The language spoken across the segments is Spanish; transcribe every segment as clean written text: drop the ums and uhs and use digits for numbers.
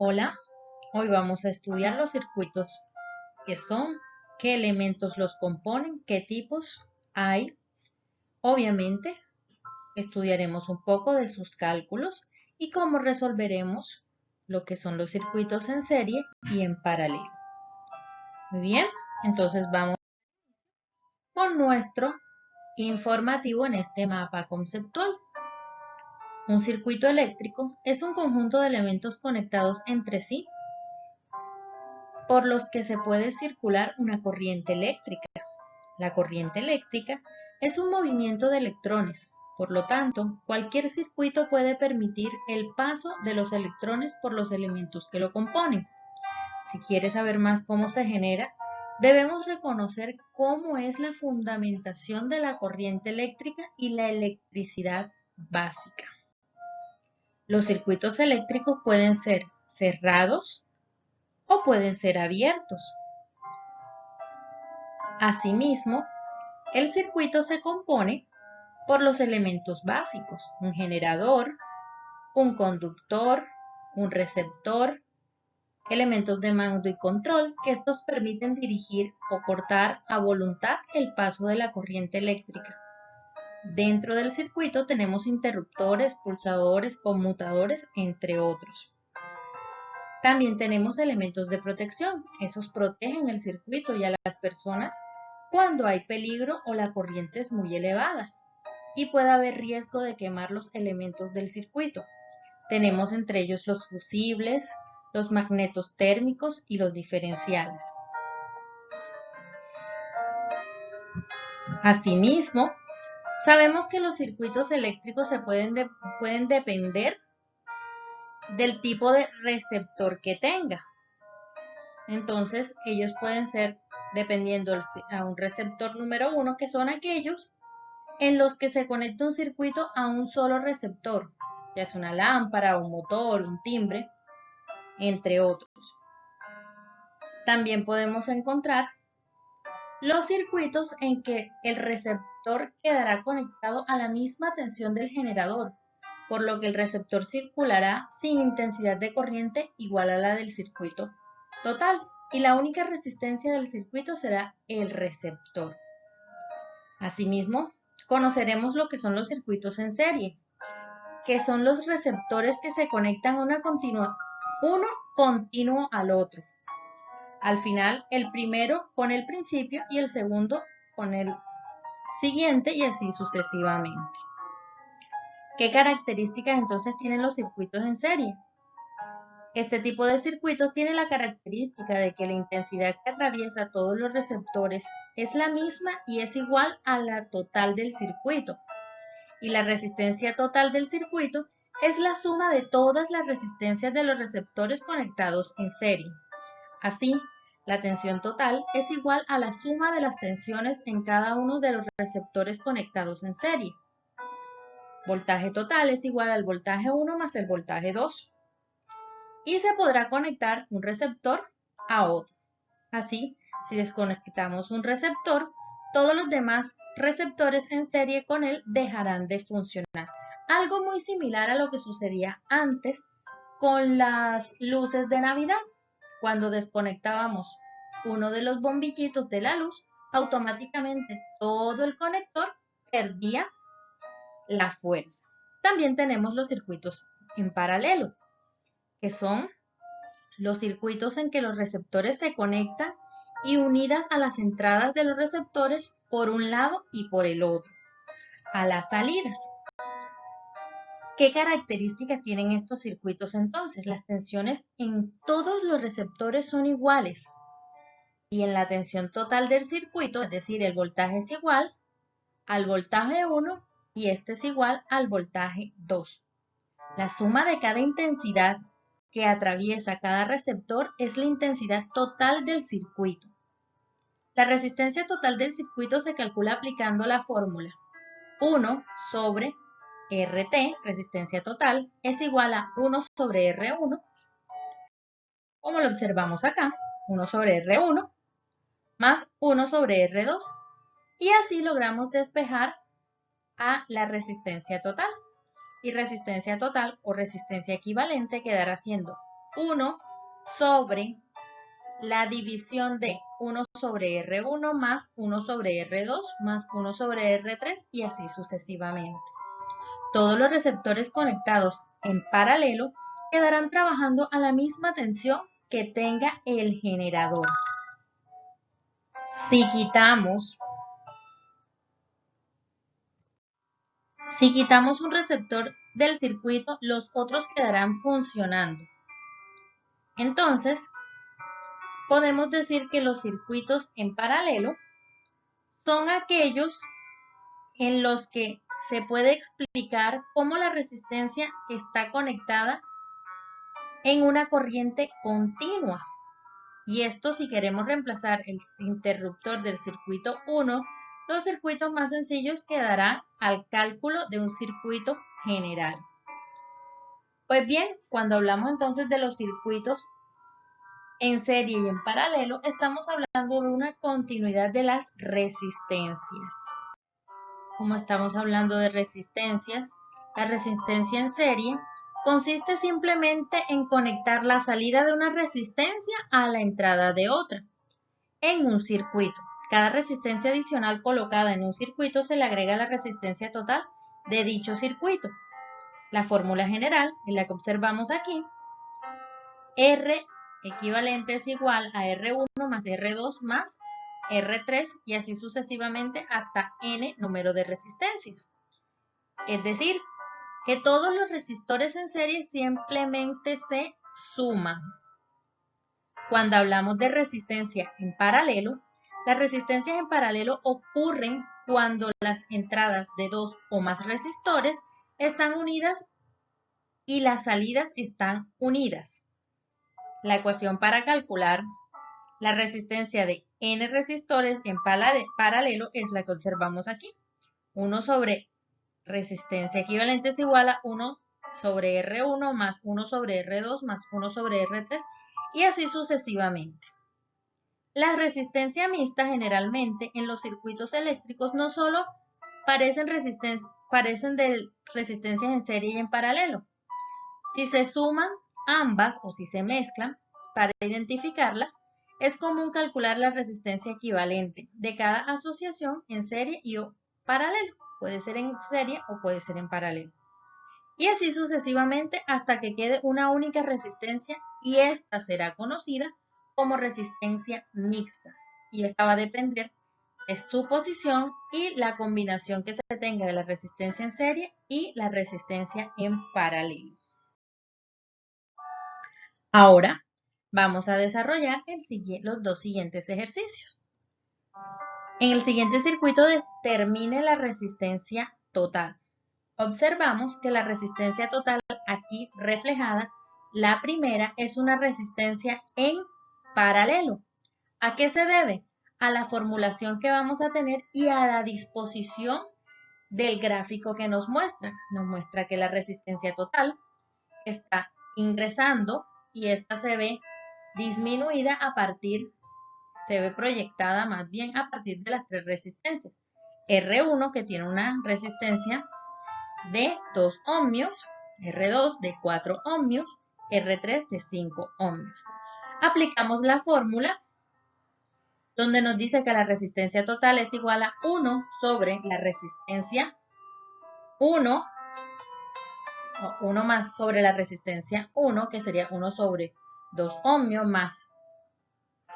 Hola, hoy vamos a estudiar los circuitos, qué son, qué elementos los componen, qué tipos hay. Obviamente, estudiaremos un poco de sus cálculos y cómo resolveremos lo que son los circuitos en serie y en paralelo. Muy bien, entonces vamos con nuestro informativo en este mapa conceptual. Un circuito eléctrico es un conjunto de elementos conectados entre sí por los que se puede circular una corriente eléctrica. La corriente eléctrica es un movimiento de electrones, por lo tanto, cualquier circuito puede permitir el paso de los electrones por los elementos que lo componen. Si quieres saber más cómo se genera, debemos reconocer cómo es la fundamentación de la corriente eléctrica y la electricidad básica. Los circuitos eléctricos pueden ser cerrados o pueden ser abiertos. Asimismo, el circuito se compone por los elementos básicos, un generador, un conductor, un receptor, elementos de mando y control, que estos permiten dirigir o cortar a voluntad el paso de la corriente eléctrica. Dentro del circuito tenemos interruptores, pulsadores, conmutadores, entre otros. También tenemos elementos de protección, esos protegen el circuito y a las personas cuando hay peligro o la corriente es muy elevada y puede haber riesgo de quemar los elementos del circuito. Tenemos entre ellos los fusibles, los magnetos térmicos y los diferenciales. Asimismo, sabemos que los circuitos eléctricos pueden depender del tipo de receptor que tenga. Entonces, ellos pueden ser dependiendo a un receptor número 1, que son aquellos en los que se conecta un circuito a un solo receptor, ya sea una lámpara, un motor, un timbre, entre otros. También podemos encontrar los circuitos en que el receptor quedará conectado a la misma tensión del generador, por lo que el receptor circulará sin intensidad de corriente igual a la del circuito total, y la única resistencia del circuito será el receptor. Asimismo, conoceremos lo que son los circuitos en serie, que son los receptores que se conectan uno continuo al otro. Al final, el primero con el principio y el segundo con el siguiente y así sucesivamente. ¿Qué características entonces tienen los circuitos en serie? Este tipo de circuitos tiene la característica de que la intensidad que atraviesa todos los receptores es la misma y es igual a la total del circuito. Y la resistencia total del circuito es la suma de todas las resistencias de los receptores conectados en serie. Así, la tensión total es igual a la suma de las tensiones en cada uno de los receptores conectados en serie. Voltaje total es igual al voltaje 1 más el voltaje 2. Y se podrá conectar un receptor a otro. Así, si desconectamos un receptor, todos los demás receptores en serie con él dejarán de funcionar. Algo muy similar a lo que sucedía antes con las luces de Navidad. Cuando desconectábamos uno de los bombillitos de la luz, automáticamente todo el conector perdía la fuerza. También tenemos los circuitos en paralelo, que son los circuitos en que los receptores se conectan y unidas a las entradas de los receptores por un lado y por el otro, a las salidas. ¿Qué características tienen estos circuitos entonces? Las tensiones en todos los receptores son iguales y en la tensión total del circuito, es decir, el voltaje es igual al voltaje 1 y este es igual al voltaje 2. La suma de cada intensidad que atraviesa cada receptor es la intensidad total del circuito. La resistencia total del circuito se calcula aplicando la fórmula 1 sobre RT, resistencia total, es igual a 1 sobre R1, como lo observamos acá, 1 sobre R1 más 1 sobre R2, y así logramos despejar a la resistencia total. Y resistencia total o resistencia equivalente quedará siendo 1 sobre la división de 1 sobre R1 más 1 sobre R2 más 1 sobre R3 y así sucesivamente. Todos los receptores conectados en paralelo quedarán trabajando a la misma tensión que tenga el generador. Si quitamos un receptor del circuito, los otros quedarán funcionando. Entonces, podemos decir que los circuitos en paralelo son aquellos en los que se puede explicar cómo la resistencia está conectada en una corriente continua. Y esto, si queremos reemplazar el interruptor del circuito 1, los circuitos más sencillos quedarán al cálculo de un circuito general. Pues bien, cuando hablamos entonces de los circuitos en serie y en paralelo, estamos hablando de una continuidad de las resistencias. Como estamos hablando de resistencias, la resistencia en serie consiste simplemente en conectar la salida de una resistencia a la entrada de otra en un circuito. Cada resistencia adicional colocada en un circuito se le agrega la resistencia total de dicho circuito. La fórmula general es la que observamos aquí. R equivalente es igual a R1 más R2 más R3 y así sucesivamente hasta N número de resistencias. Es decir, que todos los resistores en serie simplemente se suman. Cuando hablamos de resistencia en paralelo, las resistencias en paralelo ocurren cuando las entradas de dos o más resistores están unidas y las salidas están unidas. La ecuación para calcular la resistencia de n resistores en paralelo es la que observamos aquí. 1 sobre resistencia equivalente es igual a 1 sobre R1 más 1 sobre R2 más 1 sobre R3 y así sucesivamente. La resistencia mixta generalmente en los circuitos eléctricos no solo parecen de resistencias en serie y en paralelo. Si se suman ambas o si se mezclan, para identificarlas, es común calcular la resistencia equivalente de cada asociación en serie y o paralelo. Puede ser en serie o puede ser en paralelo. Y así sucesivamente hasta que quede una única resistencia y esta será conocida como resistencia mixta. Y esta va a depender de su posición y la combinación que se tenga de la resistencia en serie y la resistencia en paralelo. Ahora vamos a desarrollar los dos siguientes ejercicios. En el siguiente circuito determine la resistencia total. Observamos que la resistencia total aquí reflejada, la primera es una resistencia en paralelo. ¿A qué se debe? A la formulación que vamos a tener y a la disposición del gráfico que nos muestra. Nos muestra que la resistencia total está ingresando y esta se ve disminuida se ve proyectada más bien a partir de las tres resistencias. R1 que tiene una resistencia de 2 ohmios, R2 de 4 ohmios, R3 de 5 ohmios. Aplicamos la fórmula donde nos dice que la resistencia total es igual a 1 sobre la resistencia 1, o 1 más sobre la resistencia 1, que sería 1 sobre 2 ohmios más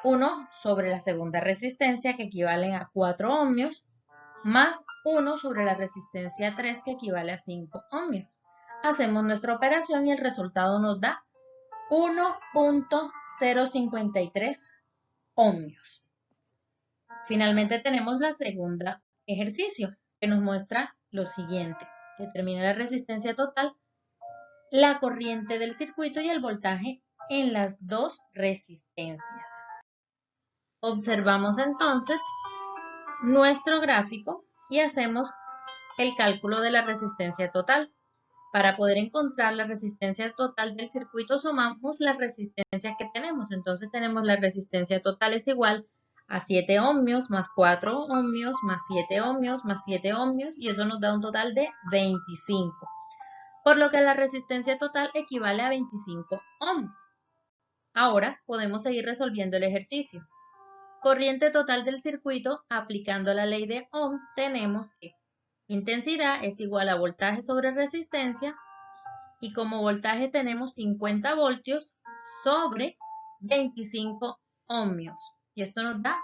1 sobre la segunda resistencia, que equivalen a 4 ohmios, más 1 sobre la resistencia 3, que equivale a 5 ohmios. Hacemos nuestra operación y el resultado nos da 1.053 ohmios. Finalmente tenemos la segunda ejercicio, que nos muestra lo siguiente. Determina la resistencia total, la corriente del circuito y el voltaje en las dos resistencias. Observamos entonces nuestro gráfico y hacemos el cálculo de la resistencia total. Para poder encontrar la resistencia total del circuito, sumamos las resistencias que tenemos. Entonces tenemos la resistencia total es igual a 7 ohmios más 4 ohmios más 7 ohmios más 7 ohmios y eso nos da un total de 25. Por lo que la resistencia total equivale a 25 ohms. Ahora podemos seguir resolviendo el ejercicio. Corriente total del circuito, aplicando la ley de Ohms, tenemos que intensidad es igual a voltaje sobre resistencia, y como voltaje tenemos 50 voltios sobre 25 ohmios. Y esto nos da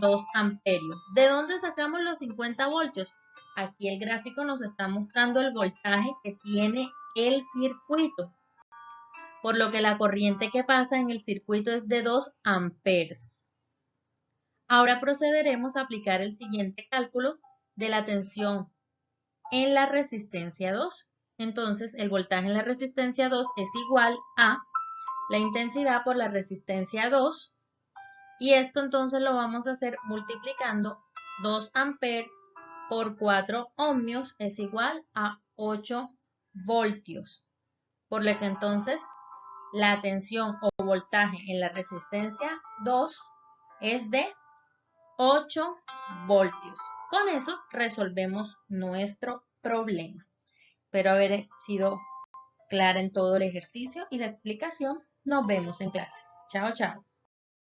2 amperios. ¿De dónde sacamos los 50 voltios? Aquí el gráfico nos está mostrando el voltaje que tiene el circuito, por lo que la corriente que pasa en el circuito es de 2 amperes. Ahora procederemos a aplicar el siguiente cálculo de la tensión en la resistencia 2. Entonces, el voltaje en la resistencia 2 es igual a la intensidad por la resistencia 2. Y esto entonces lo vamos a hacer multiplicando 2 amperes por 4 ohmios es igual a 8 voltios. Por lo que entonces la tensión o voltaje en la resistencia 2 es de 8 voltios. Con eso resolvemos nuestro problema. Espero haber sido clara en todo el ejercicio y la explicación. Nos vemos en clase. Chao, chao.